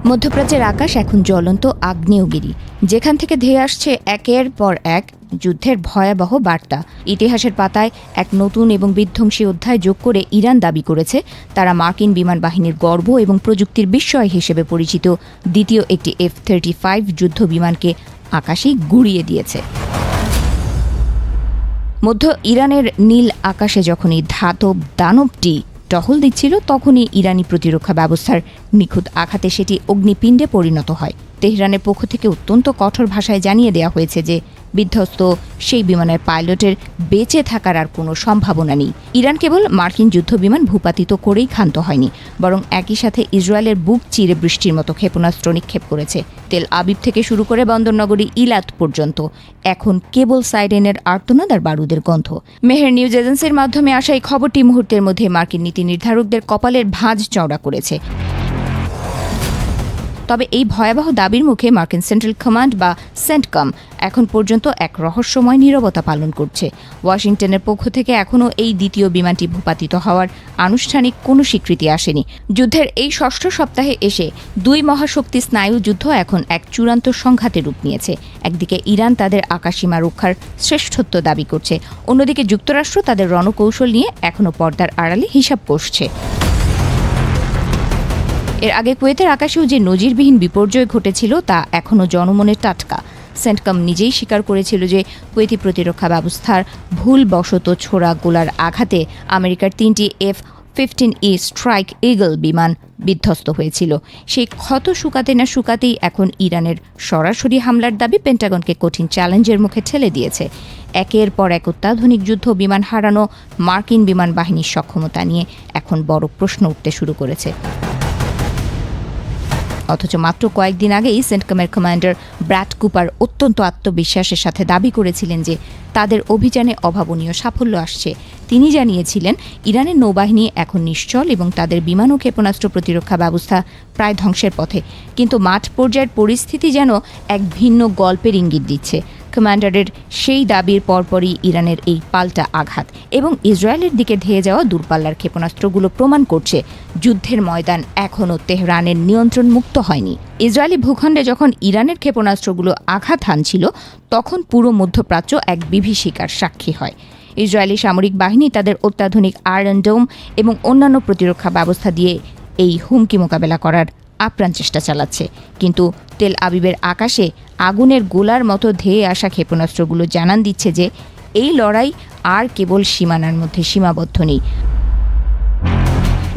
মধ্যপ্রাচ্যের আকাশ এখন জ্বলন্ত আগ্নেয়গিরি, যেখান থেকে ধেয়ে আসছে একের পর এক যুদ্ধের ভয়াবহ বার্তা। ইতিহাসের পাতায় এক নতুন এবং বিধ্বংসী অধ্যায় যোগ করে ইরান দাবি করেছে তারা মার্কিন বিমান বাহিনীর গর্ব এবং প্রযুক্তির বিস্ময় হিসেবে পরিচিত দ্বিতীয় একটি F-35 যুদ্ধ বিমানকে আকাশেই গুড়িয়ে দিয়েছে। মধ্য ইরানের নীল আকাশে যখন এই ধাতব দানবটি টহল দিচ্ছিল, তখনই ইরানি প্রতিরক্ষা ব্যবস্থার নিখুঁত আঘাতে সেটি অগ্নিপিণ্ডে পরিণত হয়। তেহরানের পক্ষ থেকে অত্যন্ত কঠোর ভাষায় জানিয়ে দেওয়া হয়েছে যে বিধ্বস্ত সেই বিমানের পাইলটের বেঁচে থাকার আর কোনো সম্ভাবনা নেই। ইরান কেবল মার্কিন যুদ্ধবিমান ভূপাতিত করেই ক্ষান্ত হয়নি, বরং একই সাথে ইসরায়েলের বুক চিরে বৃষ্টির মতো ক্ষেপণাস্ত্র নিক্ষেপ করেছে। তেল আবিব থেকে শুরু করে বন্দরনগরী ইলাত পর্যন্ত এখন কেবল সাইরেনের আর্তনাদ আর বারুদের গন্ধ। মেহের নিউজ এজেন্সির মাধ্যমে আসা এই খবরটি মুহূর্তের মধ্যে মার্কিন নীতি নির্ধারকদের কপালের ভাঁজ চওড়া করেছে। তবে এই ভয়াবহ দাবির মুখে মার্কিন সেন্ট্রাল কমান্ড বা সেন্টকম এখন পর্যন্ত এক রহস্যময় নীরবতা পালন করছে। ওয়াশিংটনের পক্ষ থেকে এখনও এই দ্বিতীয় বিমানটি ভূপাতিত হওয়ার আনুষ্ঠানিক কোনো স্বীকৃতি আসেনি। যুদ্ধের এই ষষ্ঠ সপ্তাহে এসে দুই মহাশক্তি স্নায়ু যুদ্ধ এখন এক চূড়ান্ত সংঘাতে রূপ নিয়েছে। একদিকে ইরান তাদের আকাশসীমা রক্ষার শ্রেষ্ঠত্ব দাবি করছে, অন্যদিকে যুক্তরাষ্ট্র তাদের রণকৌশল নিয়ে এখনও পর্দার আড়ালে হিসাব কষছে। এর আগে কুয়েতের আকাশেও যে নজিরবিহীন বিপর্যয় ঘটেছিল তা এখনও জনমনে টাটকা। সেন্টকম নিজেই স্বীকার করেছিল যে কুয়েতি প্রতিরক্ষা ব্যবস্থার ভুলবশত ছোড়া গোলার আঘাতে আমেরিকার 3টি F-15E স্ট্রাইক ইগল বিমান বিধ্বস্ত হয়েছিল। সেই ক্ষত শুকাতে না শুকাতেই এখন ইরানের সরাসরি হামলার দাবি পেন্টাগনকে কঠিন চ্যালেঞ্জের মুখে ঠেলে দিয়েছে। একের পর এক অত্যাধুনিক যুদ্ধ বিমান হারানো মার্কিন বিমান বাহিনীর সক্ষমতা নিয়ে এখন বড় প্রশ্ন উঠতে শুরু করেছে। অথচ মাত্র কয়েকদিন আগেই সেন্টকমের কমান্ডার ব্র্যাড কুপার অত্যন্ত আত্মবিশ্বাসের সাথে দাবি করেছিলেন যে তাদের অভিযানে অভাবনীয় সাফল্য আসছে। তিনি জানিয়েছিলেন ইরানের নৌবাহিনী এখন নিশ্চল এবং তাদের বিমান ও ক্ষেপণাস্ত্র প্রতিরক্ষা ব্যবস্থা প্রায় ধ্বংসের পথে। কিন্তু মাঠ পর্যায়ের পরিস্থিতি যেন এক ভিন্ন গল্পের ইঙ্গিত দিচ্ছে। কমান্ডারের সেই দাবির পরপরই ইরানের এই পাল্টা আঘাত এবং ইসরায়েলের দিকে ধেয়ে যাওয়া দূরপাল্লার ক্ষেপণাস্ত্রগুলো প্রমাণ করছে যুদ্ধের ময়দান এখনও তেহরানের নিয়ন্ত্রণ মুক্ত হয়নি। ইসরায়েলি ভূখণ্ডে যখন ইরানের ক্ষেপণাস্ত্রগুলো আঘাত হানছিল, তখন পুরো মধ্যপ্রাচ্য এক বিভীষিকার সাক্ষী হয়। ইসরায়েলি সামরিক বাহিনী তাদের অত্যাধুনিক আয়রন ডোম এবং অন্যান্য প্রতিরক্ষা ব্যবস্থা দিয়ে এই হুমকি মোকাবেলা করার আপ্রাণ চেষ্টা চালাচ্ছে। কিন্তু তেল আবিবের আকাশে আগুনের গোলার মতো ধেয়ে আসা ক্ষেপণাস্ত্রগুলো জানান দিচ্ছে যে এই লড়াই আর কেবল সীমানার মধ্যে সীমাবদ্ধ নেই।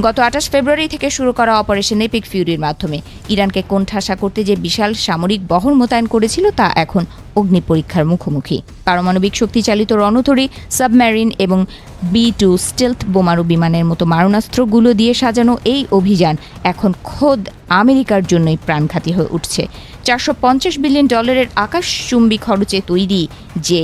গত 28 ফেব্রুয়ারি থেকে শুরু করা অপারেশন এপিক ফিউরির মাধ্যমে ইরানকে কোণঠাসা করতে যে বিশাল সামরিক বহর মোতায়েন করেছিল তা এখন অগ্নি পরীক্ষার মুখোমুখি। পারমাণবিক শক্তিচালিত রণতরী, সাবমেরিন এবং B-2 স্টেলথ বোমারু বিমানের মতো মারণাস্ত্রগুলো দিয়ে সাজানো এই অভিযান এখন খোদ আমেরিকার জন্যই প্রাণঘাতী হয়ে উঠছে। $450 বিলিয়ন আকাশচুম্বী খরচে তৈরি যে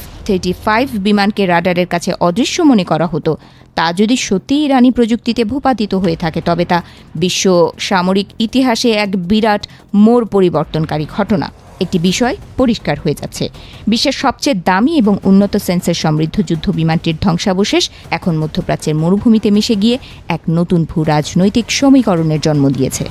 F-35 বিমানকে রাডারের কাছে অদৃশ্য মনে করা হতো, তা যদি সত্যি ইরানি প্রযুক্তিতে ভূপাতিত হয়ে থাকে, তবে তা বিশ্ব সামরিক ইতিহাসে এক বিরাট মোড় পরিবর্তনকারী ঘটনা। একটি বিষয় পরিষ্কার হয়ে যাচ্ছে, বিশ্বের সবচেয়ে দামি এবং উন্নত সেন্সর সমৃদ্ধ যুদ্ধ বিমানটির ধ্বংসাবশেষ এখন মধ্যপ্রাচ্যের মরুভূমিতে মিশে গিয়ে এক নতুন ভূ রাজনৈতিক সমীকরণের জন্ম দিয়েছে।